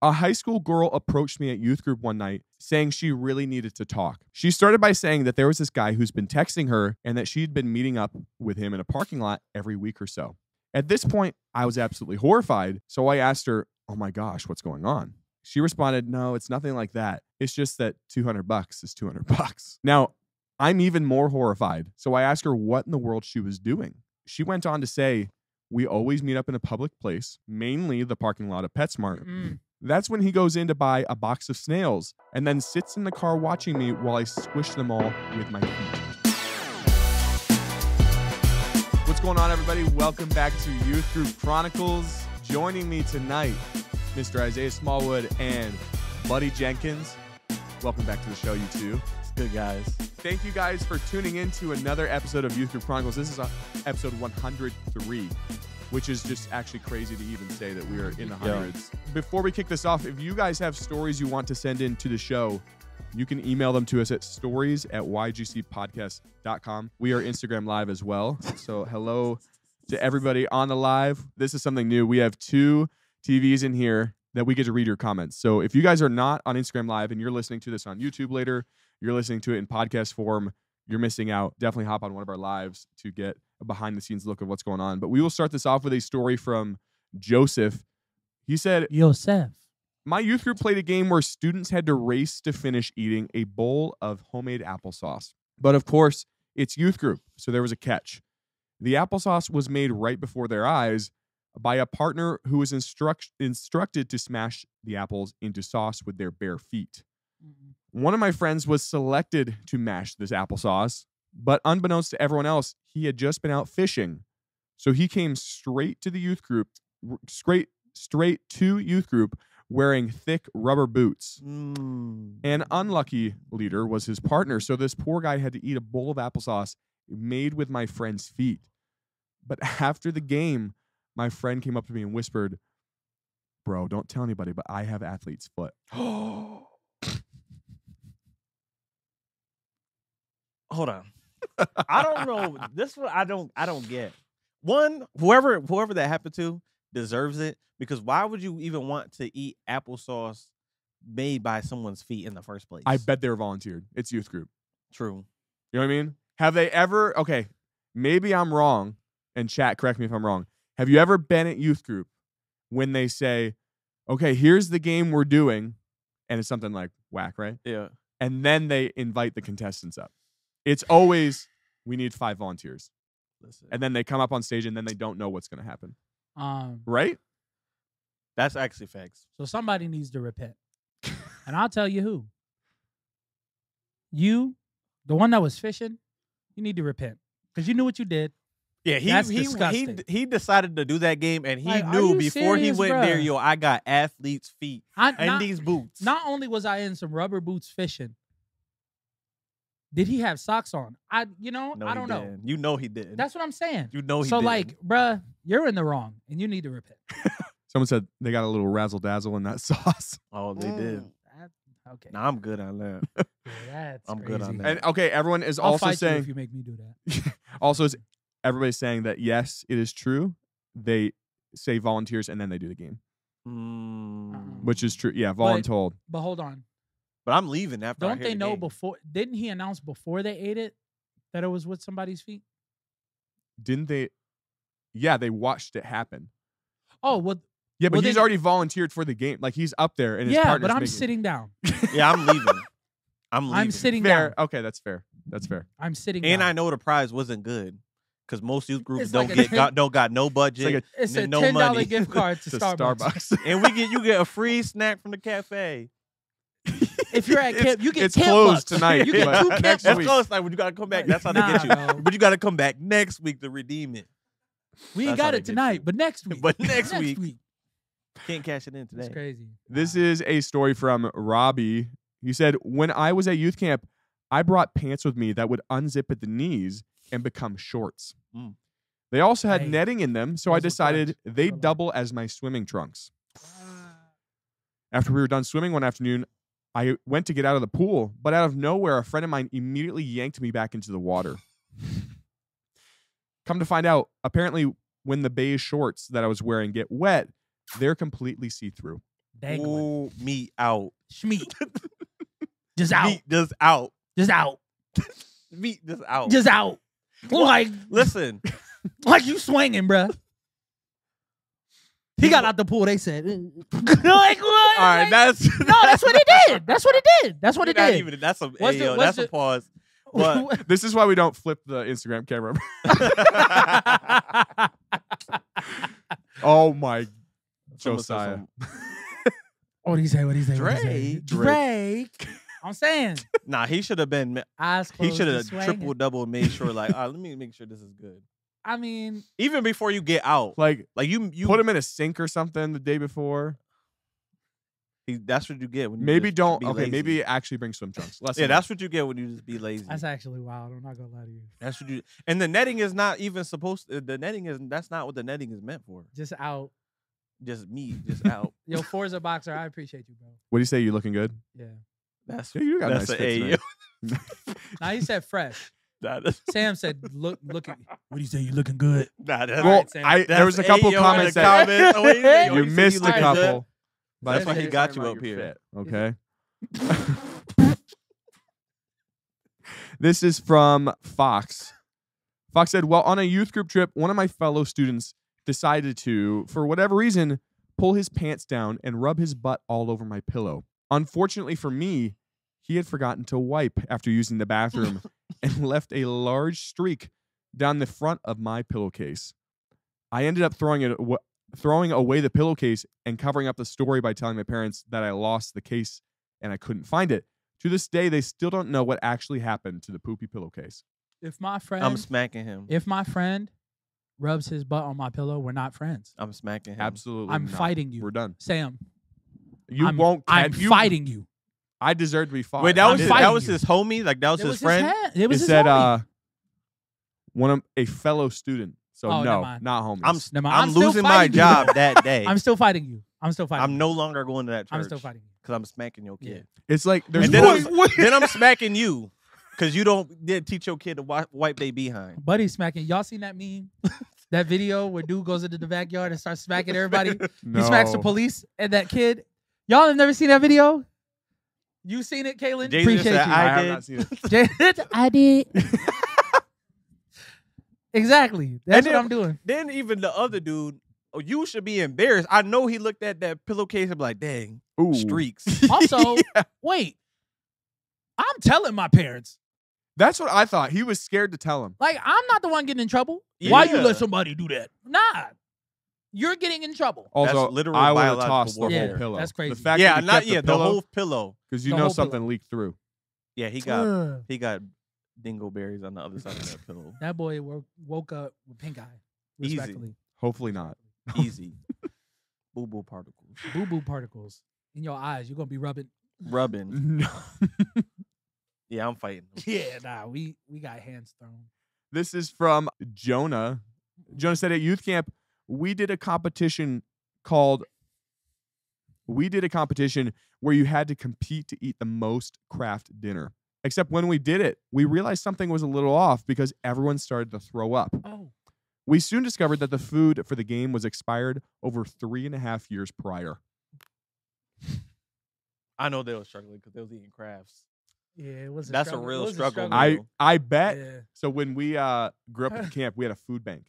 A high school girl approached me at youth group one night saying she really needed to talk. She started by saying that there was this guy who's been texting her and that she'd been meeting up with him in a parking lot every week or so. At this point, I was absolutely horrified, so I asked her, "Oh my gosh, what's going on?" She responded, "No, it's nothing like that. It's just that $200 is $200. Now, I'm even more horrified, so I asked her what in the world she was doing. She went on to say, "We always meet up in a public place, mainly the parking lot of PetSmart. That's when he goes in to buy a box of snails and then sits in the car watching me while I squish them all with my feet." What's going on, everybody? Welcome back to Youth Group Chronicles. Joining me tonight, Mr. Isaiah Smallwood and Buddy Jenkins. Welcome back to the show, you two. It's good, guys. Thank you guys for tuning in to another episode of Youth Group Chronicles. This is episode 103. Which is just actually crazy to even say that we are in the hundreds. Before we kick this off, if you guys have stories you want to send in to the show, you can email them to us at stories@ygcpodcast.com. We are Instagram Live as well. So hello to everybody on the live. This is something new. We have 2 TVs in here that we get to read your comments. So if you guys are not on Instagram Live and you're listening to this on YouTube later, you're listening to it in podcast form, you're missing out. Definitely hop on one of our lives to get a behind-the-scenes look of what's going on. But we will start this off with a story from Joseph. He said, "My youth group played a game where students had to race to finish eating a bowl of homemade applesauce. But of course, it's youth group, so there was a catch. The applesauce was made right before their eyes by a partner who was instructed to smash the apples into sauce with their bare feet. One of my friends was selected to mash this applesauce, but unbeknownst to everyone else, he had just been out fishing. So he came straight to the youth group, straight to youth group, wearing thick rubber boots. An unlucky leader was his partner, so this poor guy had to eat a bowl of applesauce made with my friend's feet. But after the game, my friend came up to me and whispered, 'Bro, don't tell anybody, but I have athlete's foot.'" Hold on. I don't know. This one I don't get. One, whoever that happened to deserves it, because why would you even want to eat applesauce made by someone's feet in the first place? I bet they were volunteered. It's youth group. True. You know what I mean? Have they ever, okay, maybe I'm wrong, and chat, correct me if I'm wrong. Have you ever been at youth group when they say, "Okay, here's the game we're doing," and it's something like whack, right? Yeah. And then they invite the contestants up. It's always, "We need 5 volunteers." Listen. And then they come up on stage and then they don't know what's going to happen. Right? That's actually facts. So somebody needs to repent. And I'll tell you who. You, the one that was fishing, you need to repent. Because you knew what you did. Yeah, he decided to do that game, and he knew before he went there, yo, I got athlete's feet and these boots. Not only was I in some rubber boots fishing, did he have socks on? I don't know. You know he didn't. That's what I'm saying. You know he didn't. So, didn't. bruh, you're in the wrong, and you need to repent. Someone said they got a little razzle-dazzle in that sauce. Oh, they did. Okay. Nah, I'm good on that. I'm good on that. And okay, everyone is I'll also fight saying, you if you make me do that. also, everybody's saying that yes, it is true. They say volunteers and then they do the game, which is true. Yeah, voluntold. But hold on. But I'm leaving after. Don't they know before? Didn't he announce before they ate it that it was with somebody's feet? Didn't they? Yeah, they watched it happen. Oh, well. Yeah, but he's already volunteered for the game. Like, he's up there and his partner's but I'm sitting down. Yeah, I'm leaving. I'm sitting fair. down. Okay, that's fair. That's fair. I'm sitting down. And I know the prize wasn't good, because most youth groups don't got no budget. It's a no $10 money. gift card to Starbucks. And you get a free snack from the cafe. If you're at camp, you get it's camp closed bucks. tonight. You get 2 camp next bucks. week. Close. Like, when you gotta come back, that's how they get you. No. But you gotta come back next week to redeem it. We ain't got it tonight, but next week. But next week. Can't cash it in today. That's crazy. This is a story from Robbie. He said, "When I was at youth camp, I brought pants with me that would unzip at the knees and become shorts. They also had netting in them, so I decided they'd double as my swimming trunks. After we were done swimming one afternoon, I went to get out of the pool, but out of nowhere, a friend of mine immediately yanked me back into the water. Come to find out, apparently when the beige shorts that I was wearing get wet, they're completely see-through. Dangling. Ooh, meat out. Schmeat. Just out. Meat just out. Just out. Meat just out. Just out. Like, Listen. like you swinging, bruh. He got out the pool. They said, like what? All right, that's No, that's what he did. That's what he did. That's what he not did. even. That's a What's the- yo, what's that's a the- pause. But This is why we don't flip the Instagram camera. Oh my Josiah. What do you say? What do you say? Drake. Drake. I'm saying. Nah, he should have been. Eyes He closed. should have and swinging. triple double made sure. Like, all right, let me make sure this is good. I mean, Even before you get out, Like like you put him in a sink or something the day before. That's what you get when you Maybe just don't. be Okay, lazy. maybe actually bring swim trunks. Less Yeah, than that's what you get when you just be lazy. that's actually wild. I'm not gonna lie to you. That's what you. And the netting is not even supposed. The netting is. That's not what the netting is meant for. Just out. Just meat, just out. Yo, Forza boxer, I appreciate you, bro. What do you say? You looking good? Yeah. That's Yeah, you got that's nice an A. fits, man. Now he said fresh. Nah, that's, Sam said, look at what do you say? You looking good? nah, that's, Well, Sam. there was a couple comments that comments. Oh, wait, wait, you wait, missed a look good. couple. But That's I why think he it's got talking you about up your here. fit, okay. This is from Fox. Fox said, "Well, on a youth group trip, one of my fellow students decided to, for whatever reason, pull his pants down and rub his butt all over my pillow. Unfortunately for me, he had forgotten to wipe after using the bathroom and left a large streak down the front of my pillowcase. I ended up throwing away the pillowcase and covering up the story by telling my parents that I lost the case and I couldn't find it. To this day, they still don't know what actually happened to the poopy pillowcase." If my friend, I'm smacking him. if my friend rubs his butt on my pillow, we're not friends. I'm smacking him. Absolutely I'm not. fighting you. We're done. Sam, You won't I'm catch you. fighting you. I deserve to be fought. Wait, that I was did his, it. fighting that was you. his homie. Like that was It his was friend. It was It his said homie. one of a fellow student. So Oh, no, never mind. not homies. I'm Never mind. I'm I'm still losing my fighting you. job that day. I'm still fighting you. I'm still fighting. I'm you. no longer going to that church. I'm still fighting you. because I'm smacking your kid. It's like there's And then, one- then I'm smacking you because you didn't teach your kid to wipe their behind. Buddy smacking. Y'all seen that meme? That video where dude goes into the backyard and starts smacking everybody. He smacks the No. police and that kid. Y'all have never seen that video? You seen it, Kaylin? Jason Appreciate said, you. I I have did. not seen it. Jason, I did. Exactly. That's And what I'm doing. Then even the other dude, you should be embarrassed. I know he looked at that pillowcase and be like, dang, Ooh. streaks. Also, wait. I'm telling my parents. That's what I thought. He was scared to tell him. Like, I'm not the one getting in trouble. Why you Yeah. let somebody do that? Nah. You're getting in trouble. Also, literal I would have biological tossed the warfare. whole pillow. That's crazy. The fact Yeah, that he not kept the pillow, whole pillow. because you the know whole something pillow. leaked through. Yeah, he got dingleberries on the other side of that pillow. That boy woke up with pink eye. Easy. Respectfully. Hopefully not. Easy. Boo boo particles. Boo boo particles in your eyes. You're gonna be rubbing. Rubbing. No. Yeah, I'm fighting. Yeah, nah. We got hands thrown. This is from Jonah. Jonah said at youth camp, we did a competition where you had to compete to eat the most craft dinner. Except when we did it, we realized something was a little off because everyone started to throw up. Oh. We soon discovered that the food for the game was expired over 3.5 years prior. I know they were struggling because they was eating crafts. Yeah, it was. That's a struggle. real It was struggle, struggle. I bet. Yeah. So when we grew up at the camp, we had a food bank.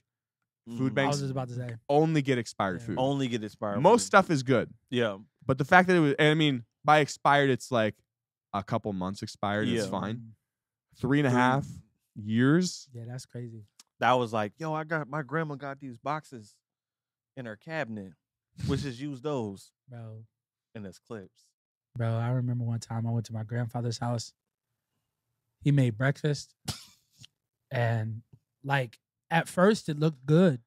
Food Mm. banks I was just about to say. only get expired Yeah. food. Only get expired. Most food. stuff is good. Yeah. But the fact that it was, and I mean, by expired, it's like a couple months expired. It's Yeah. fine. 3.5 years. Yeah, that's crazy. That was like, yo, my grandma got these boxes in her cabinet. Which just use those Bro, in his clips. I remember one time I went to my grandfather's house. He made breakfast. And like at first it looked good.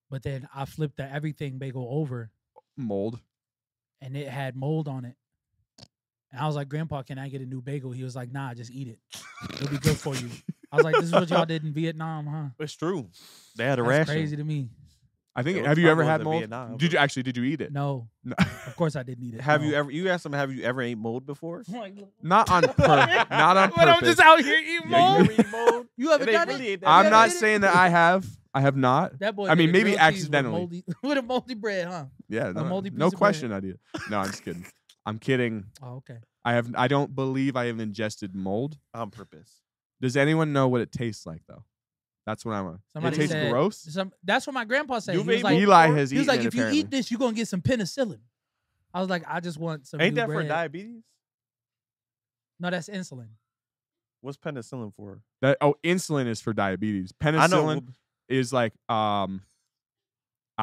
But then I flipped the everything bagel over Mold. and it had mold on it. And I was like, Grandpa, can I get a new bagel? He was like, nah, just eat it. It'll be good for you. I was like, this is what y'all did in Vietnam, huh? It's true. They had a That's ration. crazy to me. I think. Yeah, Have you what ever was had in mold? Vietnam? Did you eat it? No, No. of course I didn't eat it. Have No. you ever? You asked them, have you ever ate mold before? Not on purpose. Not on But I'm purpose. just out here eating Yeah, mold. you ever eat mold? You haven't It ain't done really it? ain't that I'm bad. not saying that I have. I have not. That boy. I mean, made maybe grilled cheese accidentally. With a moldy bread, huh? Yeah, moldy no piece of question, idea. No, I'm just kidding. I'm kidding. Oh, okay. I don't believe I have ingested mold On purpose. Does anyone know what it tastes like though? That's what I want. It Somebody tastes said- gross. That's what my grandpa said. You've He was ate like, mold Eli before? has he was eaten like, it if you apparently. eat this, you're gonna get some penicillin. I was like, I just want some. Ain't new that for bread. diabetes? No, that's insulin. What's penicillin for? Insulin is for diabetes. I know. Penicillin is like I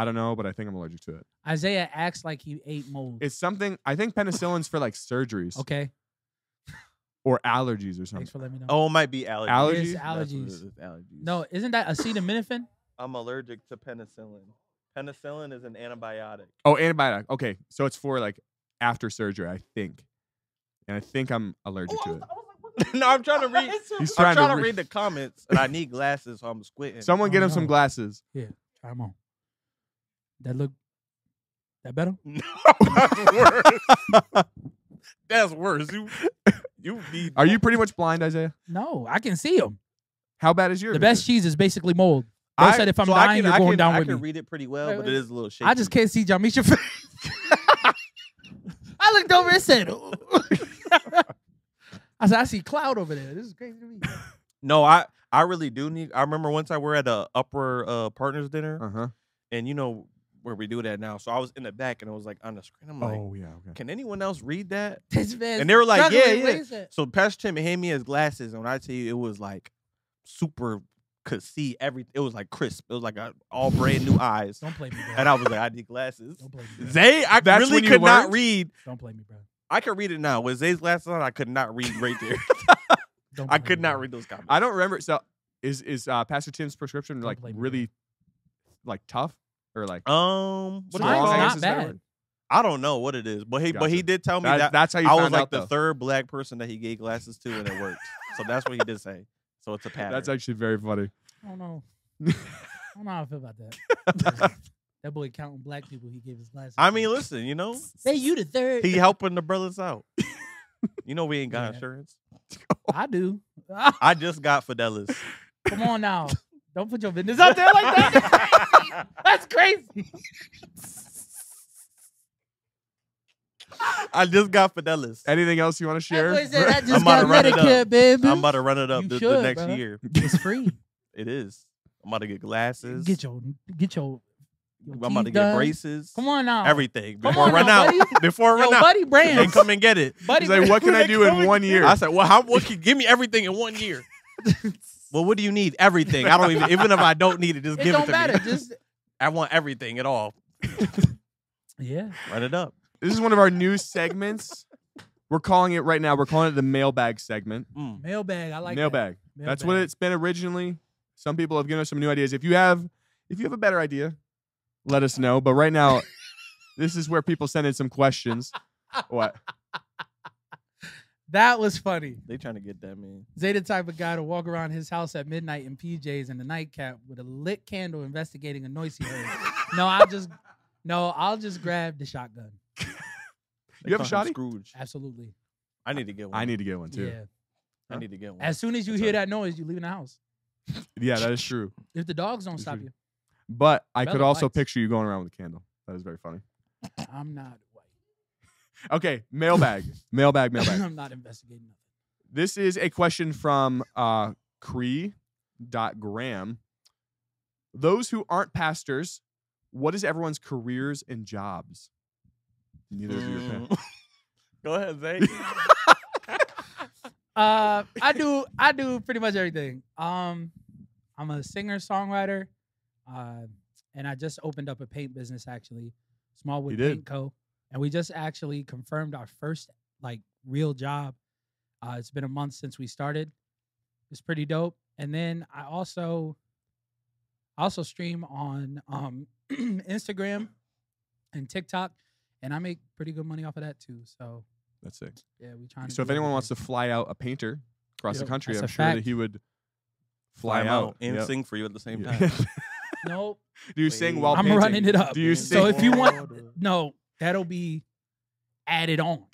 don't know, but I think I'm allergic to it. Isaiah acts like he ate mold. It's something I think penicillin's for like surgeries Okay, or allergies or something. thanks for letting me know. Oh, it might be allergies. Allergies? It's That's what it allergies. is, allergies. No, isn't that acetaminophen? I'm allergic to penicillin. Penicillin is an antibiotic. Oh, antibiotic. Okay, so it's for like after surgery, I think, and I think I'm allergic to it. No, I'm trying to read. He's I'm trying trying to to read the comments, and I need glasses, so I'm squinting. Someone get Oh, him some no. glasses. Try them on. That better? No, that's worse. That's worse. You need. Are you pretty much blind, Isaiah? No, I can see them. How bad is your The best vision? cheese is basically mold. Bro said if I'm so dying, you're going down I with can me. read it pretty well, Wait, but wait. it is a little shaky. I just can't see Jamisha face. I looked over and said, I said, I see cloud over there. This is crazy to me. No, I really do need. I remember one time we were at a upper partners dinner, Uh-huh. and you know where we do that now. So I was in the back, and it was like on the screen. I'm like, Oh yeah. Okay. can anyone else read that? This man And they were like, struggling, yeah, what yeah. he said. So Pastor Tim handed me his glasses, and when I tell you, it was like super, could see everything. It was like crisp. It was like all brand new eyes. Don't play me, bro. And I was like, I need glasses. Don't play me, bro. Zay, I That's really when you could not learned? read. Don't play me, bro. I could read it now. With Zay's glasses on, I could not read right there. Don't I play could me, not bro. read those comments. I don't remember. So is Pastor Tim's prescription Don't like play me, really like tough or like What strong? do you Mine's call I it? guess not is that bad. word? I don't know what it is, but he Gotcha. did tell me that That's how you I found was like out, the though. third black person that he gave glasses to, and it worked. So that's what he did say. So it's a pattern. That's actually very funny. I don't know. I don't know how I feel about that. That boy counting black people he gave his glasses. I to. mean, listen, you know, Say you the third. he helping the brothers out. You know, we ain't got Yeah. insurance. I do. I just got Fidelis. Come on now. Don't put your business out there like that. That's crazy. I just got Fidelis. Anything else you want to That share? boy said, I I'm just about got to run it up. Medicare, baby. I'm about to run it up You the should, next bro. year. It's free. It is. I'm about to get glasses. Get your I'm about to teeth get done. braces. Come on now. Everything. Come Before on I run now, out. buddy. Before I Yo, run out. buddy They brands. come and get it. Buddy He's like, what can I do in 1 year? I said, well, what can give me everything in 1 year? Well, what do you need? Everything. I don't even if I don't need it, just It give it don't to matter. me. Just I want everything at all. yeah. Run it up. This is one of our new segments. We're calling it right now. We're calling it the mailbag segment. Mailbag. I like Mailbag. That. That's what it's been originally. Some people have given us some new ideas. If you have a better idea, let us know. But right now, this is where people send in some questions. What? That was funny. They trying to get that, man. Zay the type of guy to walk around his house at midnight in PJs and a nightcap with a lit candle investigating a noise he heard. I'll just grab the shotgun. They You have a call him shotty? Scrooge. Absolutely. I need to get one. I need to get one too. Yeah. I need to get one. As soon as you That's hear right. that noise, you leave in the house. Yeah, that is true. If the dogs don't That's stop true. you, But I could Bella also lights. picture you going around with a candle. That is very funny. I'm not white. Okay, mailbag. mailbag. I'm not investigating nothing. This is a question from Cree.Graham. Those who aren't pastors, what is everyone's careers and jobs? Neither of you are pastors. Go ahead, Zay. I do pretty much everything. I'm a singer songwriter, and I just opened up a paint business actually, Small Wood You did? Paint Co. And we just actually confirmed our first like real job. It's been a month since we started. It's pretty dope. And then I also stream on Instagram and TikTok, and I make pretty good money off of that too. So That's it. yeah, we trying to. So if anyone wants to fly out a painter across the Yep, country, that's I'm a sure that fact. he would fly him out and Yep. sing for you at the same Yeah. time. nope. Do you sing while I'm painting? running it up. Do you So sing? if you want, no, that'll be added on.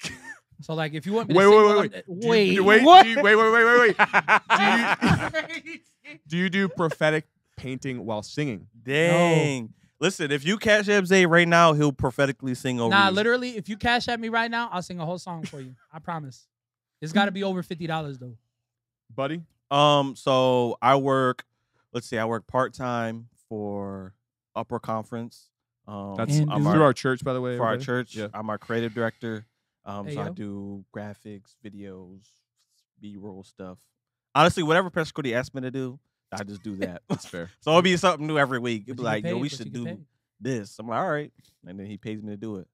So like if you want me to Wait, sing wait, while wait, I'm- Do you- wait, wait, what? do you- wait. Do you do prophetic painting while singing. Dang. Listen, if you Cash App Zay right now, he'll prophetically sing over Nah, you. literally, if you cash at me right now, I'll sing a whole song for you. I promise. It's got to be over $50 though. Buddy? So I work part-time for Upper Conference. That's And through our church, by the way. for our everybody. church. Yeah. I'm our creative director. So Hey, I yo. do graphics, videos, B-roll stuff. Honestly, whatever Pastor Cody asked me to do, I just do that. That's fair. So it'll be something new every week. It'll But be you like, get yo, paid, we but should you get do paid. this. I'm like, all right. And then he pays me to do it.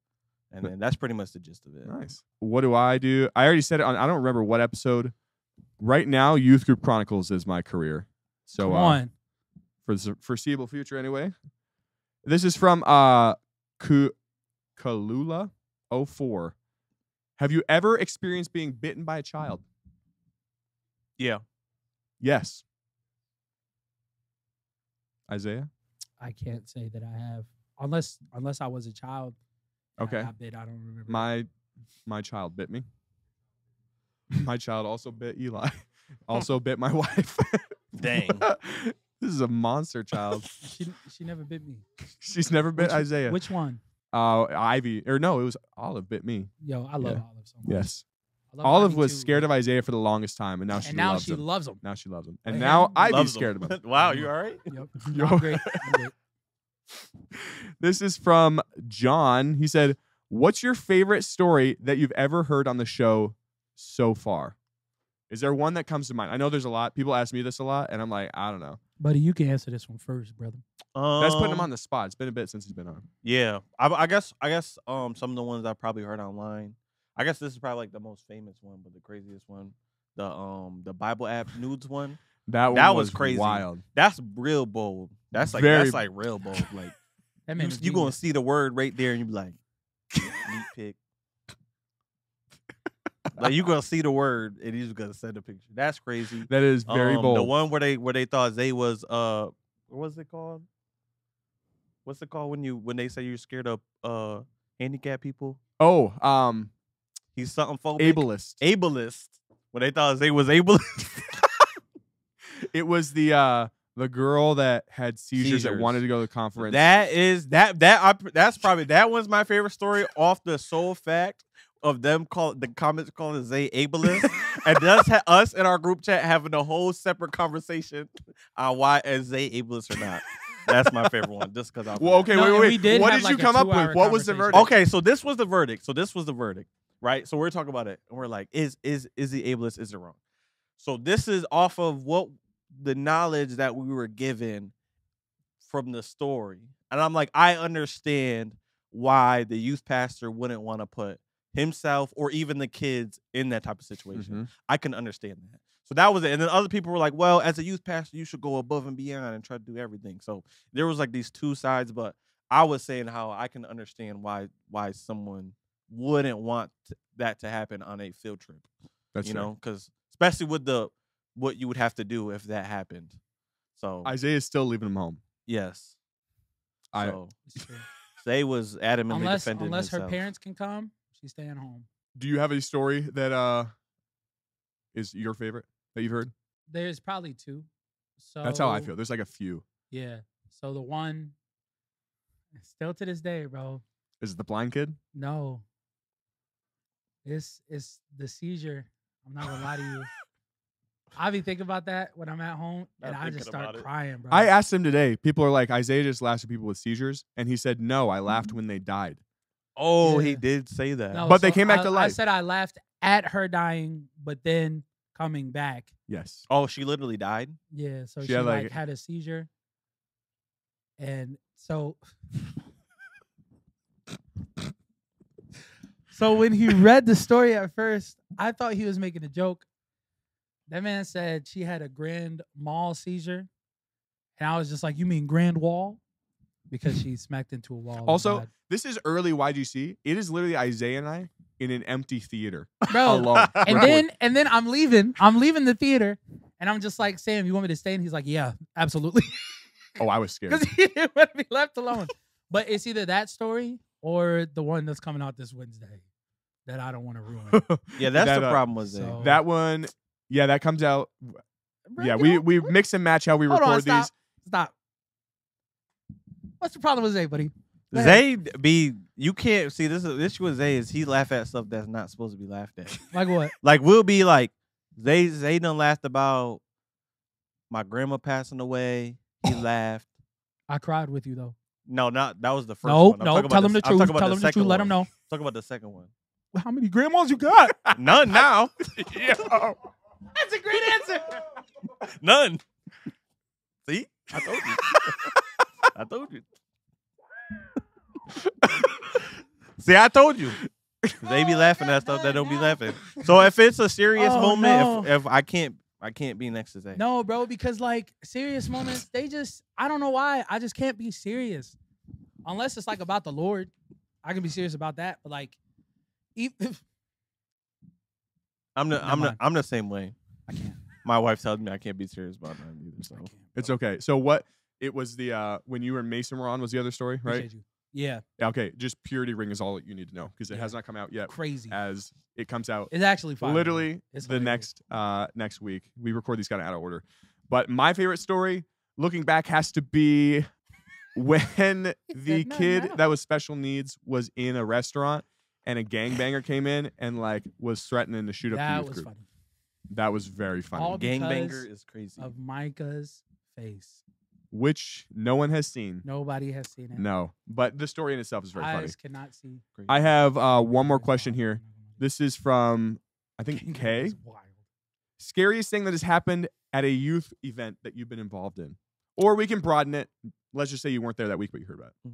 And then that's pretty much the gist of it. Nice. What do? I already said it on, I don't remember what episode. Right now, Youth Group Chronicles is my career. So Come on. for the foreseeable future anyway. This is from Kalula 04. Have you ever experienced being bitten by a child? Yeah. Yes. Isaiah? I can't say that I have, unless I was a child. Okay. I bit. I don't remember. My child bit me. My child also bit Eli. Also bit my wife. Dang. This is a monster child. She never bit me. She's never bit Isaiah. Which one? Ivy. Or no, it was Olive bit me. Yo, I love Yeah. Olive so much. Yes. I love Olive Ivy was too. scared of Isaiah for the longest time, and now she loves him. loves him. Now she loves him. And And now him Ivy's Loves scared him. of him. Wow, you all right? Yep. Yo. I'm great. I'm great. This is from John. He said, "What's your favorite story that you've ever heard on the show so far?" Is there one that comes to mind? I know there's a lot. People ask me this a lot, and I'm like, I don't know. Buddy, you can answer this one first, brother. That's putting him on the spot. It's been a bit since he's been on. Yeah, I guess some of the ones I probably heard online. I guess this is probably like the most famous one, but the craziest one, the Bible app nudes one. That That one was crazy. wild. That's real bold. That's like Very- that's like real bold. Like That man you, is you gonna genius. see the word right there, and you be like, neat pic. Like you gonna see the word, and he's gonna send a picture. That's crazy. That is very bold. The one where they thought Zay was what was it called? What's it called when they say you're scared of handicapped people? Oh, He's something phobic. ableist. Ableist. When they thought Zay was ableist. It was the girl that had seizures that Seizures. wanted to go to the conference. That's probably that one's my favorite story off the sole fact of them the comments calling Zay ableist, and us in our group chat having a whole separate conversation on why is Zay ableist or not. That's my favorite one, just because I. Well, okay, No, and we wait. did What have did you like a come up 2-hour with? What was the conversation. verdict? Okay, so this was the verdict. Right? So we're talking about it, and we're like, is he ableist? Is it wrong? So this is off of what the knowledge that we were given from the story, and I'm like, I understand why the youth pastor wouldn't want to put himself or even the kids in that type of situation. Mhm. I can understand that. So that was it. And then other people were like, well, as a youth pastor, you should go above and beyond and try to do everything. So there was like these two sides, but I was saying how I can understand why someone wouldn't want that to happen on a field trip. That's you fair. know, because especially with what you would have to do if that happened. So Isaiah's still leaving him home. yes. I So It's true. Zay was adamantly Unless defending her himself. parents can come, she's staying home. do you have a story that is your favorite that you've heard? There's probably two. So That's how I feel. There's like a few. Yeah. So the one, still to this day, bro. Is it the blind kid? No. It's the seizure. I'm not gonna lie to you. I be thinking about that when I'm at home, and Not I just thinking start about it. crying, bro. I asked him today. People are like, Isaiah just laughs at people with seizures, and he said, "No, I laughed when they died." Oh, Yeah. he did say that. No, But they came back to I life. said I laughed at her dying, but then coming back. Yes. Oh, she literally died? Yeah, so She she had, like like- had a seizure, and so when he read the story at first, I thought he was making a joke. That man said she had a grand mal seizure, and I was just like, "You mean grand wall?" Because she smacked into a wall. and Also, died. this is early YGC. It is literally Isaiah and I in an empty theater bro. alone. And then I'm leaving the theater, and I'm just like, "Sam, you want me to stay?" And he's like, "Yeah, absolutely." Oh, I was scared. Because he didn't want to be left alone. But it's either that story or the one that's coming out this Wednesday that I don't want to ruin. Yeah, that's That, the problem with Zay. so- That one, yeah, that comes out. Bro, Yeah, you know, we mix and match how we hold record on, stop, these. stop. What's the problem with Zay, buddy? Go ahead. Zay be you can't see this issue with Zay is he laugh at stuff that's not supposed to be laughed at. Like what? Like we'll be like Zay done laughed about my grandma passing away. He laughed. I cried with you though. No, not that was the first No, one. I'm no. talking Tell about him the I'm truth. talking about Tell him the truth. Let him know. Talk about the second one. How many grandmas you got? None now. Yo. That's a great answer. None. See? I told you. I told you. See, I told you. They be laughing at stuff that don't be laughing. So if it's a serious moment, if I can't be next to Zay. No, bro, because like serious moments, I don't know why. I just can't be serious. Unless it's like about the Lord. I can be serious about that. But like I'm the same way. I can't. My wife tells me I can't be serious about that either. So It's okay. So what it was when you and Mason were on was the other story, right? Appreciate you. Yeah. Okay, just Purity Ring is all that you need to know because it has not come out yet. Crazy. As it comes out, It's actually fine. literally It's the hilarious. next week. We record these kind of out of order. But my favorite story, looking back, has to be when the No, kid no. that was special needs was in a restaurant and a gangbanger came in and like was threatening to shoot up the That youth was group. funny. That was very funny. All because gangbanger is crazy. Of Micah's face. Which no one has seen. Nobody has seen it. No, but the story in itself is very funny. Eyes cannot see. I have one more question here. This is from, I think, Gangbanger Kay. is wild. Scariest thing that has happened at a youth event that you've been involved in. Or we can broaden it. Let's just say you weren't there that week, but you heard about it.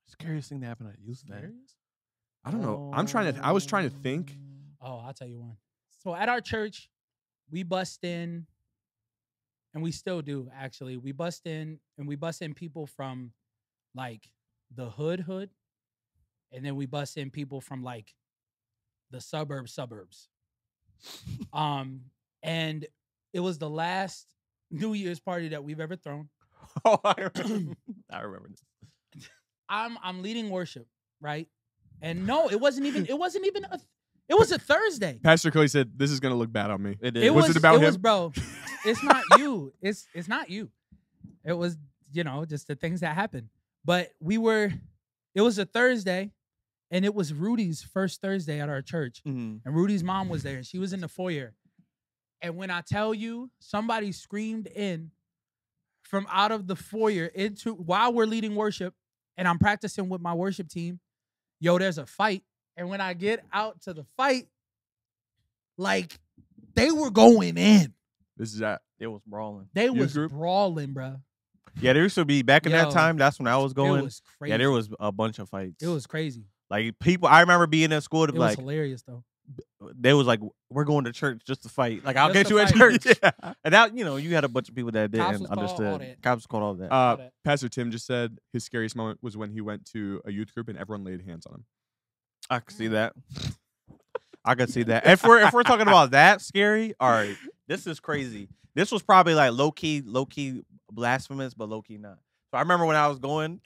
Scariest thing that happened at youth event. I don't know. I was trying to think. Oh, I'll tell you one. So at our church, we bust in, and we still do, actually. We bust in people from like the hood, and then we bust in people from like the suburbs. And it was the last New Year's party that we've ever thrown. Oh, I remember this. I'm leading worship, right? And no, it wasn't even it was a Thursday. Pastor Cody said, this is going to look bad on me. It is. Was it about him? Bro, it's not you. It's not you. It was, just the things that happened. But it was a Thursday, and it was Rudy's first Thursday at our church. Mhm. And Rudy's mom was there, and she was in the foyer. And when I tell you, somebody screamed in from out of the foyer while we're leading worship, and I'm practicing with my worship team, yo, there's a fight. And when I get out to the fight, like, they were going in. This is at It was brawling. They was group? brawling, bro. Yeah, there used to be back in that Yo, time. That's when I was It going. was crazy. Yeah, there was a bunch of fights. It was crazy. like people. I remember being in school to It be was like, hilarious, though. they was like, we're going to church just to fight. Like I'll Just get to you at fight. church. Yeah. And that you had a bunch of people that Cops didn't was called, all understand. that. Cops called all that. that. Pastor Tim just said his scariest moment was when he went to a youth group and everyone laid hands on him. I could see that. I could see that. If we're talking about that scary, all right, this is crazy. This was probably like low key blasphemous, but low key not. So I remember when I was going,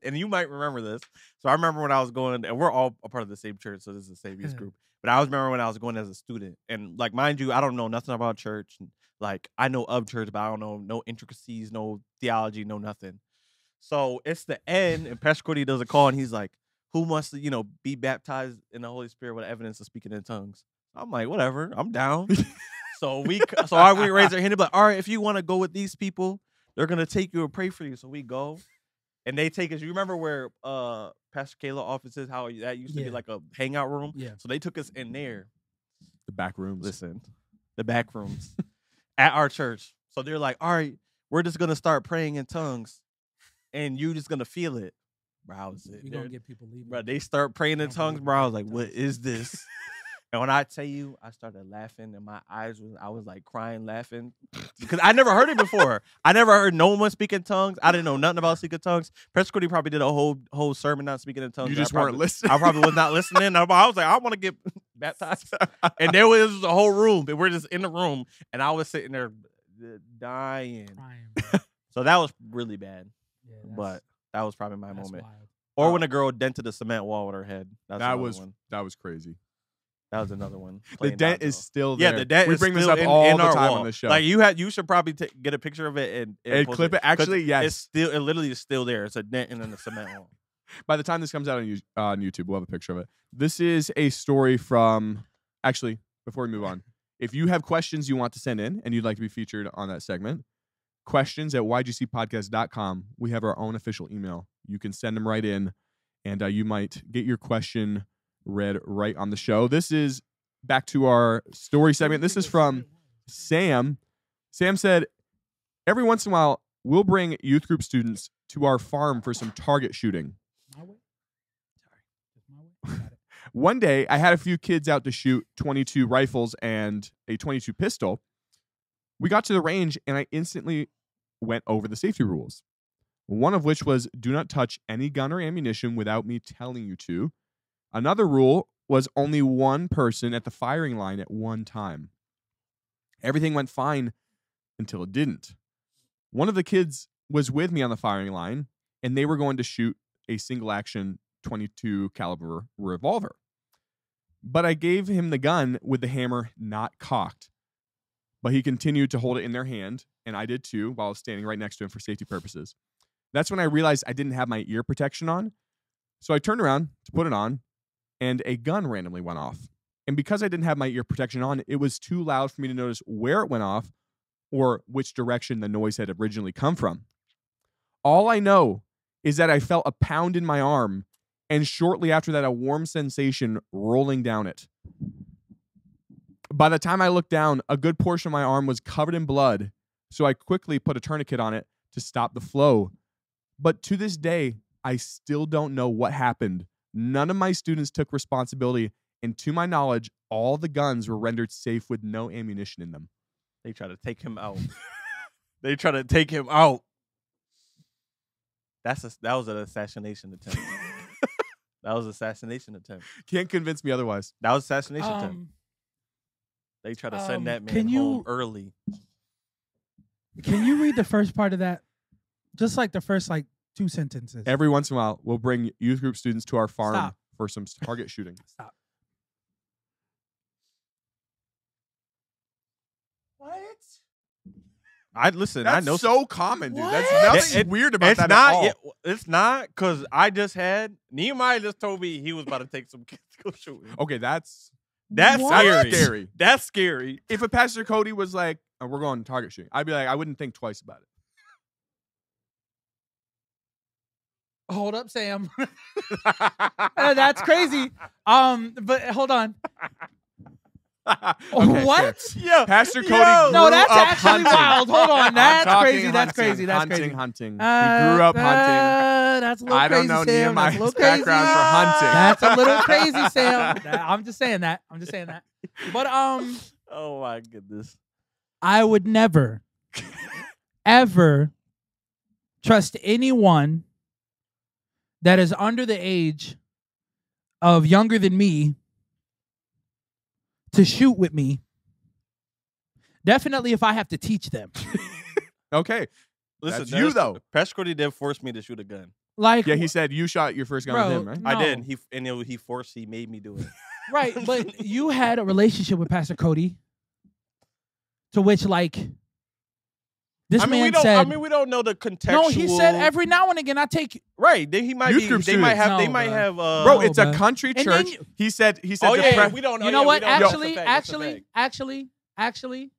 and you might remember this. So I remember when I was going, and we're all a part of the same church, so this is the same youth group. But I remember when I was going as a student, and like mind you, I don't know nothing about church. Like I know of church, but I don't know no intricacies, no theology, no nothing. So it's the end, and Pastor Cody does a call, and he's like, who wants to, be baptized in the Holy Spirit with evidence of speaking in tongues? I'm like, whatever, I'm down. so we raise our hand and be like, all right, if you want to go with these people, they're gonna take you and pray for you. So we go, and they take us. You remember where Pastor Kayla office is? How that used to be like a hangout room. Yeah. So they took us in there. The back rooms. Listen, the back rooms at our church. So they're like, all right, we're just gonna start praying in tongues, and you just gonna feel it. Bro, I was You're going to get people leaving. Bro, they start praying in don't tongues, believe bro. I was in like, what tongues. is this? And when I tell you, I started laughing, and my eyes I was like crying, laughing, because I never heard it before. I never heard no one speak in tongues. I didn't know nothing about speaking tongues. Pastor Cody probably did a whole sermon not speaking in tongues. You just I probably, weren't listening. I probably was not listening. I was like, I want to get baptized, and there was a whole room. And we're just in the room, and I was sitting there dying. Crying, So that was really bad, yeah, but that was probably my that's moment. wild. Or when a girl dented the cement wall with her head. That's That another was one. that was crazy. That was another one. The playing dent dodgeball. is still there. Yeah, the dent we is bring this still up in all the our time wall. on the show. Like you should probably get a picture of it and post clip it. 'cause Actually, yes. it's still it literally is still there. It's a dent and then the cement wall. By the time this comes out on YouTube, we'll have a picture of it. This is a story from. Actually, before we move on, if you have questions you want to send in and you'd like to be featured on that segment, questions@ygcpodcast.com. We have our own official email. You can send them right in, and you might get your question read right on the show. This is back to our story segment. This is from Sam. Sam said, every once in a while, we'll bring youth group students to our farm for some target shooting. My way. Sorry. Just my way. Got it. One day, I had a few kids out to shoot 22 rifles and a 22 pistol. We got to the range, and I instantly went over the safety rules. One of which was do not touch any gun or ammunition without me telling you to. Another rule was only one person at the firing line at one time. Everything went fine until it didn't. One of the kids was with me on the firing line, and they were going to shoot a single action 22 caliber revolver. But I gave him the gun with the hammer not cocked. But he continued to hold it in their hand, and I did too, while I was standing right next to him for safety purposes. That's when I realized I didn't have my ear protection on. So I turned around to put it on, and a gun randomly went off. And because I didn't have my ear protection on, it was too loud for me to notice where it went off or which direction the noise had originally come from. All I know is that I felt a pound in my arm, and shortly after that, a warm sensation rolling down it. By the time I looked down, a good portion of my arm was covered in blood, so I quickly put a tourniquet on it to stop the flow. But to this day, I still don't know what happened. None of my students took responsibility, and to my knowledge, all the guns were rendered safe with no ammunition in them. They try to take him out. They try to take him out. That was an assassination attempt. That was an assassination attempt. Can't convince me otherwise. That was assassination attempt. They try to send that man home early. Can you read the first part of that? Just like the first 2 sentences. Every once in a while, we'll bring youth group students to our farm Stop. for some target shooting. Stop. What? I know so common, dude. What? That's nothing weird about that at all. It's not, because I just had Nehemiah just told me he was about to take some kids to go shooting. Okay, that's That's What? scary. scary. That's scary. If a Pastor Cody was like, oh, we're going target shooting, I'd be like, I wouldn't think twice about it. Hold up, Sam. That's crazy. But hold on. Okay, What? fair. Yeah. Pastor Cody Yo. No, grew that's up actually hunting. wild. Hold on. I'm That's talking crazy. That's hunting, crazy. That's hunting, crazy. hunting. He grew up hunting. That's a little I don't crazy, know Sam. That's a Nehemiah's little crazy. background for hunting. That's a little crazy, Sam. I'm just saying that. But Oh my goodness. I would never, ever trust anyone that is under the age of younger than me to shoot with me. Definitely if I have to teach them. Okay. Listen, That's you, though. Pastor Cody did force me to shoot a gun. Like, Yeah, he said you shot your first gun Bro, with him, right? No. I did. He made me do it. right, but you had a relationship with Pastor Cody to which, this man said, we don't know the contextual. no, he said every now and again I take. Right. Then he might Youth be. group They might students. have. They No, might bro. have. Bro, No, it's a but- country And church. then you- He said. Oh the yeah, we don't. You know what? That's a fact. Actually,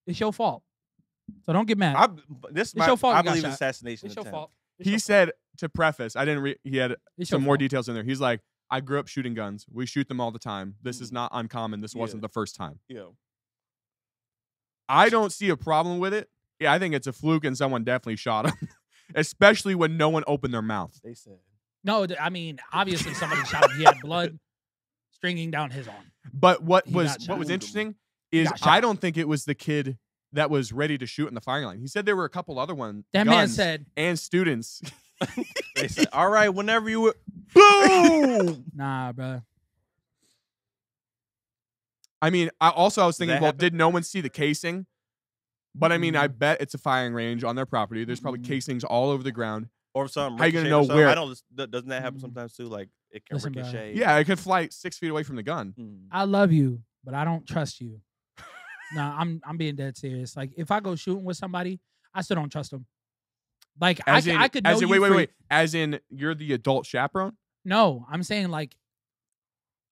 it's your fault. So don't get mad. This It's your fault I you got believe shot. assassination It's your attempt. fault. It's He your said to preface. I didn't. He had It's your some more fault. details in there. He's like, I grew up shooting guns. We shoot them all the time. This is not uncommon. This Yeah. wasn't the first time. Yeah. I don't see a problem with it. Yeah, I think it's a fluke and someone definitely shot him, especially when no one opened their mouth. They said. No, I mean, obviously somebody shot him. He had blood stringing down his arm. But what He was got shot. interesting is got shot. I don't think it was the kid that was ready to shoot in the firing line. He said there were a couple other That man guns said, and students. They said, all right, whenever you boom. nah, bro. I mean, I was thinking, that well, happen? did no one see the casing? But I mean, I bet it's a firing range on their property. There's probably casings all over the ground. Or something. How you gonna ricochet know or something. where- I don't. Doesn't that happen sometimes too? Like it can Listen, bro. ricochet. Yeah, it could fly 6 feet away from the gun. Mm. I love you, but I don't trust you. Nah, I'm being dead serious. Like if I go shooting with somebody, I still don't trust them. Like I could know as in, you wait. As in, you're the adult chaperone? No, I'm saying like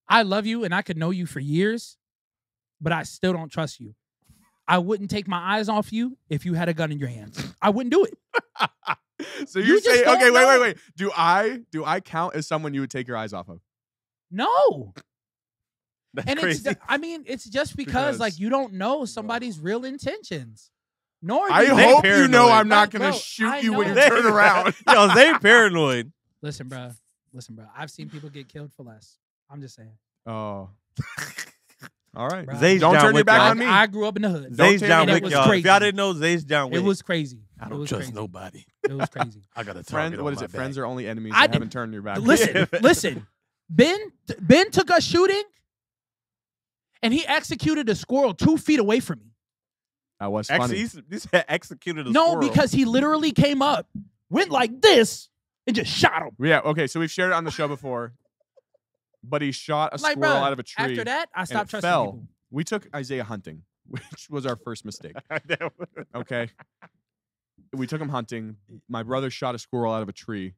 I love you and I could know you for years, but I still don't trust you. I wouldn't take my eyes off you if you had a gun in your hands. I wouldn't do it. So You you're just saying, don't okay, know. wait. Do I count as someone you would take your eyes off of? No. That's And crazy. it's just because like Because- you don't know somebody's real intentions. Nor do I you- hope you know paranoid. I'm not Bro, going to shoot I you when you know. turn around. Yo, they paranoid. Listen, bro. I've seen people get killed for less. I'm just saying. Oh. All right. Bro. Zay's Don't John turn your Wick, back y'all. on me. I grew up in the hood. Don't Zay's tell John me. Wick, It was y'all. If crazy. y'all didn't know, Zay's John Wick. It was crazy. I It don't was trust crazy. nobody. It was crazy. I got a Friend, target what on is my it? Friends back. are only enemies I that did- haven't turned your back. Listen. Ben took us shooting, and he executed a squirrel 2 feet away from me. That was Actually, funny. this had executed a No, squirrel. because he literally came up, went like this, and just shot him. Yeah, okay, so we've shared it on the show before. But he shot a Like, squirrel bro, out of a tree. after that, I and stopped it trusting fell. people. We took Isaiah hunting, which was our first mistake. Okay. We took him hunting. My brother shot a squirrel out of a tree.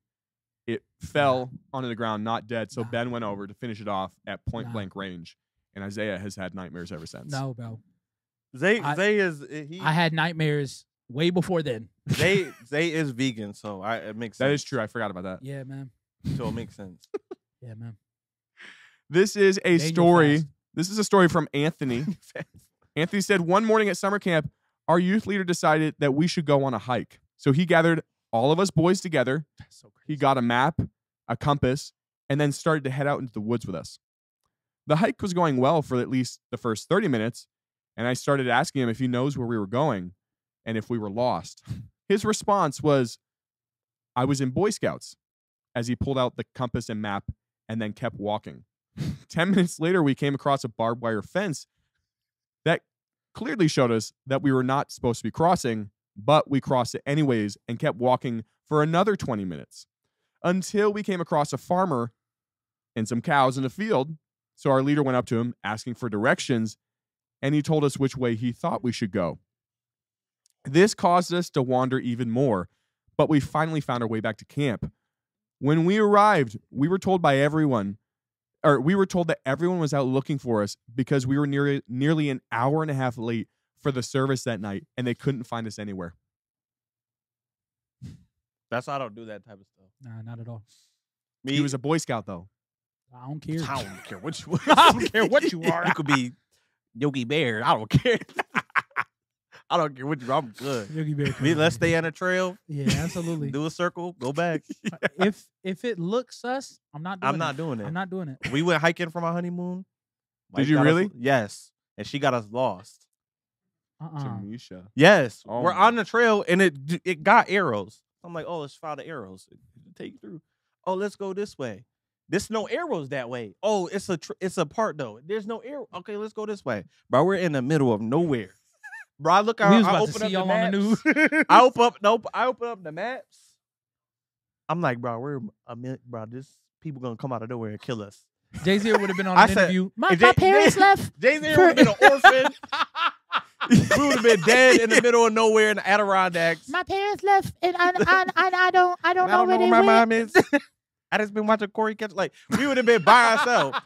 It fell onto the ground, not dead. So Nah. Ben went over to finish it off at point Nah. blank range. And Isaiah has had nightmares ever since. No, bro. Zay I- is I had nightmares way before then. Zay is vegan, so it makes sense. That is true. I forgot about that. Yeah, man. So it makes sense. Yeah, man. This is a Daniel story. Fast. This is a story from Anthony. Anthony said, one morning at summer camp, our youth leader decided that we should go on a hike. So he gathered all of us boys together. That's so crazy. He got a map, a compass, and then started to head out into the woods with us. The hike was going well for at least the first 30 minutes, and I started asking him if he knows where we were going and if we were lost. His response was, I was in Boy Scouts, as he pulled out the compass and map and then kept walking. 10 minutes later, we came across a barbed wire fence that clearly showed us that we were not supposed to be crossing, but we crossed it anyways and kept walking for another 20 minutes until we came across a farmer and some cows in the field. So our leader went up to him asking for directions, and he told us which way he thought we should go. This caused us to wander even more, but we finally found our way back to camp. When we arrived, we were told that everyone was out looking for us because we were nearly an hour and a half late for the service that night, and they couldn't find us anywhere. That's why I don't do that type of stuff. Nah, not at all. Me, He was a Boy Scout, though. I don't care. I don't care what you. I don't care what you are. You could be Yogi Bear. I don't care. I don't care what you are. I'm good. Yogi Bear. Me, let's stay on the trail. Yeah, absolutely. Do a circle. Go back. If it looks sus, I'm not doing it. I'm not doing it. I'm not doing it. We went hiking for my honeymoon. Did you got us- really? Yes. And she got us lost. Tamisha. Yes. Oh We're my- on the trail and it got arrows. I'm like, oh, let's follow the arrows. It'll take you through. Oh, let's go this way. There's no arrows that way. Oh, it's a part though. There's no arrow. Okay, let's go this way. Bro, we're in the middle of nowhere. Bro, I look out. We was I about to open see up y'all the on the maps. news. I open up the maps. I'm like, bro, we're a minute, bro. This people gonna come out of nowhere and kill us. Jay-Z would have been on I an said- interview. If My Jay- parents left. Jay-Z For- would have been an orphan. We would have been dead in the middle of nowhere in the Adirondacks. My parents left, and I don't I don't know where my mom is. I just been watching Corey catch. Like we would have been by ourselves.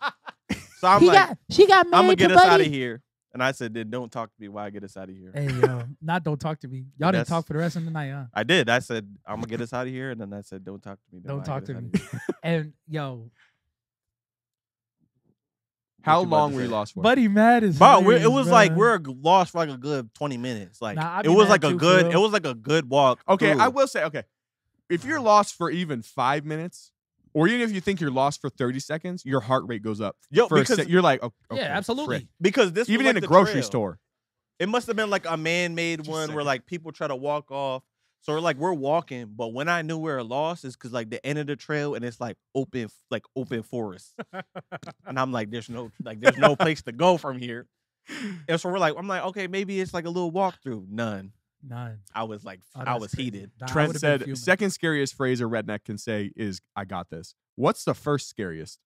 So I'm like, she got I'm gonna get us out of here. And I said, then don't talk to me while I get us out of here. Hey yo, don't talk to me. Y'all didn't That's- talk for the rest of the night, huh? I did. I said, I'm gonna get us out of here, and then I said, don't talk to me. Don't while I talk get to us me. outta here. And yo, How What you about long to were you say? lost for? Buddy mad is Bro, hilarious, it was like bruh. we're lost for like a good 20 minutes. Like Nah, I'd it be was mad like a too, good. for It real. was like a good walk. Okay, through. I will say, if you're lost for even 5 minutes, or even if you think you're lost for 30 seconds, your heart rate goes up. Yo, For a because you're like, oh, okay, Yeah, absolutely. frick. because this Even was in like a the grocery trail. store. It must have been like a man-made Just a one where second. like people try to walk off. So we're walking, but when I knew we were lost, is because like the end of the trail and it's like open forest, and I'm like, there's no place to go from here. And so I'm like, okay, maybe it's like a little walkthrough. None. None. I was like, Oh, I that's was crazy. heated. Nah, I Trent would've been said, fuming. second scariest phrase a redneck can say is, I got this. What's the first scariest?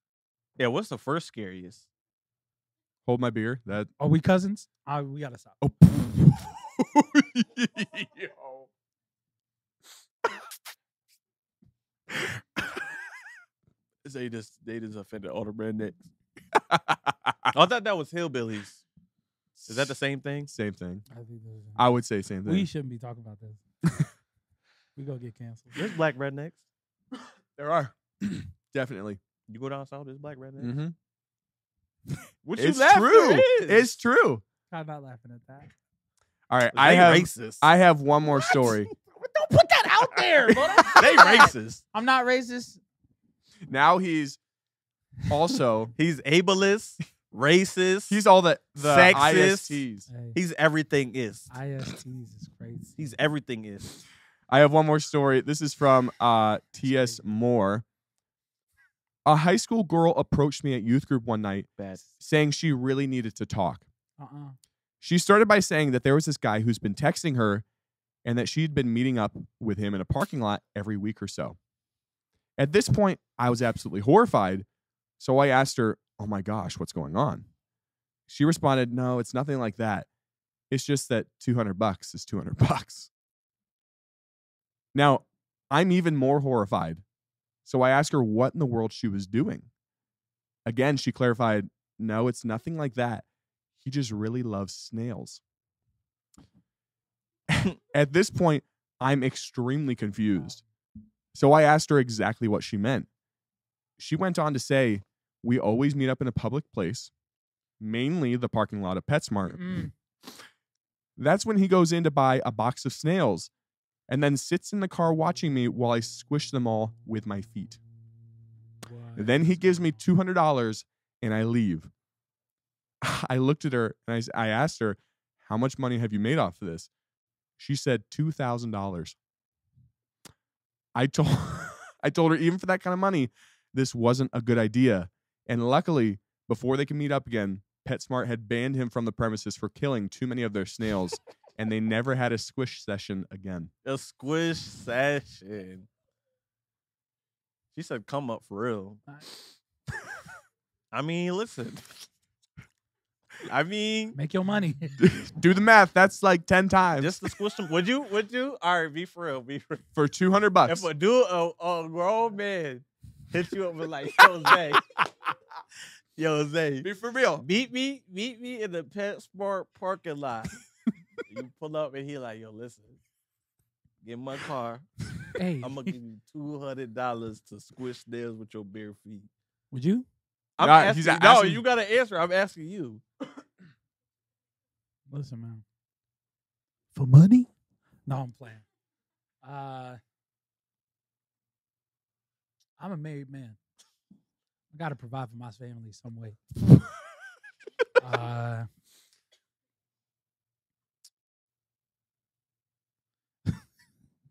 Yeah, what's the first scariest? Hold my beer. That. Are we cousins? We gotta stop. Oh. They just offended all the rednecks. I thought that was hillbillies. Is that the same thing? Same thing. I think those are- I would say same thing. we shouldn't be talking about this. We gonna get canceled. There's black rednecks. There are. Definitely. You go down south, there's black rednecks. Mm-hmm. What It's you laughing true. at? It's true. I'm not laughing at that. All right. They racist. I have one more story. Don't put that out there. Bro. They racist. I'm not racist. Now he's also He's ableist, racist. he's all the Sexist. ISTs. Hey, He's everything is. ISTs is crazy. He's everything is. I have one more story. This is from T.S. Moore. A high school girl approached me at youth group one night Bad. saying she really needed to talk. Uh-uh. She started by saying that there was this guy who's been texting her and that she'd been meeting up with him in a parking lot every week or so. At this point, I was absolutely horrified. So I asked her, "Oh my gosh, what's going on?" She responded, "No, it's nothing like that. It's just that $200 is $200." Now, I'm even more horrified. So I asked her what in the world she was doing. Again, she clarified, "No, it's nothing like that. He just really loves snails." At this point, I'm extremely confused. So I asked her exactly what she meant. She went on to say, "We always meet up in a public place, mainly the parking lot of PetSmart. Mm. That's when he goes in to buy a box of snails and then sits in the car watching me while I squish them all with my feet. What? Then he gives me $200 and I leave." I looked at her and I asked her, "How much money have you made off of this?" She said $2,000. I told her even for that kind of money, this wasn't a good idea. And luckily, before they could meet up again, PetSmart had banned him from the premises for killing too many of their snails, and they never had a squish session again. A squish session. She said, "Come up for real." I mean, listen. I mean, Make your money. Do the math. That's like 10 times just to squish them. Would you? All right, be for real. Be for real. for $200. If a dude, a grown man, hit you up with like, "Yo, Zay, yo, Zay, Be for real. meet me in the PetSmart parking lot." You pull up and he like, "Yo, listen, get in my car. Hey, I'm gonna give you $200 to squish snails with your bare feet." would you? I'm Nah, asking he's you. asking- No, you gotta answer. I'm asking you. Listen, man. For money? No, I'm playing. I'm a married man. I gotta provide for my family some way.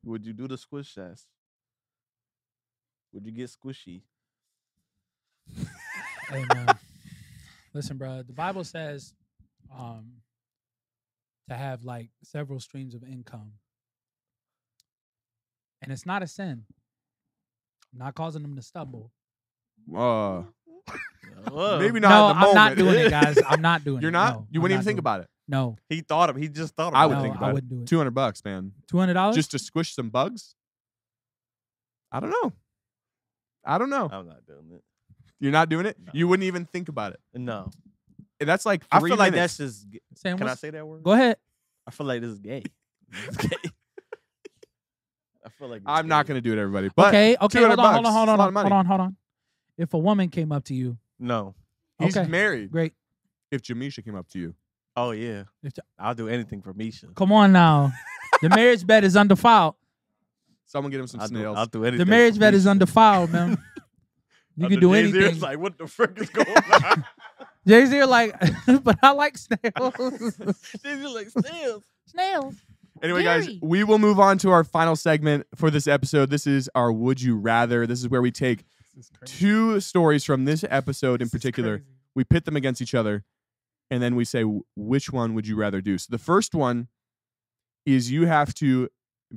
Would you do the squish test? Would you get squishy? Hey, man. Listen, bro. The Bible says to have like several streams of income. And it's not a sin. I'm not causing them to stumble. Whoa. Maybe No, not at the I'm moment. not doing it, guys. I'm not doing You're it. not? No, You I'm wouldn't not even think doing about it. No. He thought of. He just thought of. I would No, think I about it. wouldn't do it. $200, man. $200? Just to squish some bugs? I don't know. I'm not doing it. You're not doing it? No. You wouldn't even think about it. No. That's like 3 I feel like minutes. that's just. Sam, Can I what's- say that word? Go ahead. I feel like this is gay. This is gay. I feel like I'm not going to do it, everybody. But Okay, $200 hold it's a lot of money. hold on. If a woman came up to you, No. He's Okay. married. great. If Jamisha came up to you. Oh yeah. If I'll do anything for Misha. Come on now. The marriage bed is undefiled. Someone get him some I'll snails. do anything. The marriage for bed is Misha. undefiled, man. You can do Jay-Z is anything. Like, what the frick is going on? Jay-Z are like, but I like snails. Jay-Z like snails. Snails. Anyway, guys, Gary. we will move on to our final segment for this episode. This is our Would You Rather. This is where we take This is crazy. 2 stories from this episode in This is particular. crazy. We pit them against each other, and then we say, which one would you rather do? So the first one is you have to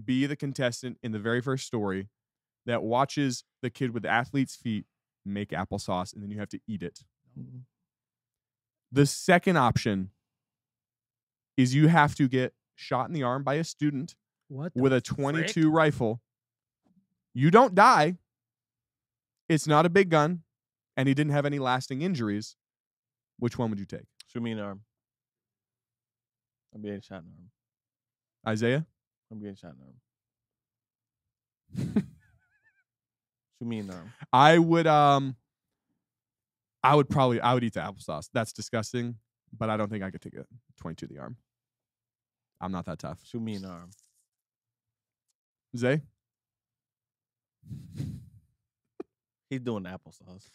be the contestant in the very first story that watches the kid with the athlete's feet make applesauce, and then you have to eat it. The second option is you have to get shot in the arm by a student with a .22 rifle. You don't die. It's not a big gun, and he didn't have any lasting injuries. Which one would you take? Shoot me in the arm. I'm getting shot in the arm. Isaiah? I'm getting shot in the arm. Shoot me in the arm. I would eat the applesauce. That's disgusting, but I don't think I could take a 22 to the arm. I'm not that tough. Shoot me in the arm. Zay? He's doing the applesauce.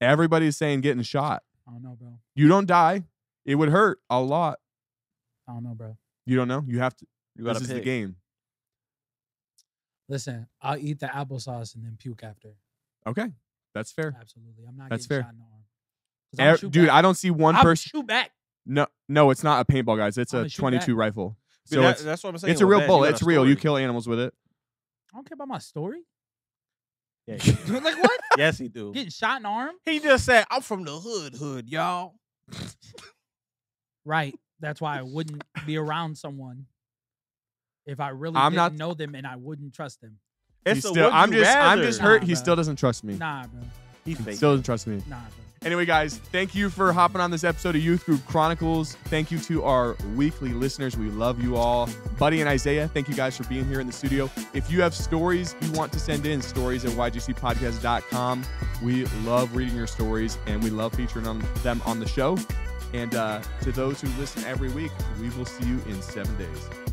Everybody's saying getting shot. I don't know, bro. You don't die. It would hurt a lot. I don't know, bro. You don't know? You have to. This is the game. Listen, I'll eat the applesauce and then puke after. Okay. That's fair. Absolutely. I'm not That's getting fair. shot in the arm. Dude, I don't see one person. Shoot back. No, it's not a paintball, guys. It's I'm a gonna shoot 22 back. rifle. See, So that's what I'm saying. it's a Well, real Ben, bullet. got It's a real. You story. kill animals with it. I don't care about my story. Yeah, Like what? yes, he do. Getting shot in the arm? He just said, "I'm from the hood, y'all." Right. That's why I wouldn't be around someone if I really I'm didn't not- know them and I wouldn't trust them. It's a I'm just hurt. Nah, He bro. still doesn't trust me. Nah, bro. He's He fake. still doesn't trust me. Nah, bro. Anyway, guys, thank you for hopping on this episode of Youth Group Chronicles. Thank you to our weekly listeners. We love you all. Buddy and Isaiah, thank you guys for being here in the studio. If you have stories you want to send in, stories@ygcpodcast.com. We love reading your stories, and we love featuring them on the show. And to those who listen every week, we will see you in 7 days.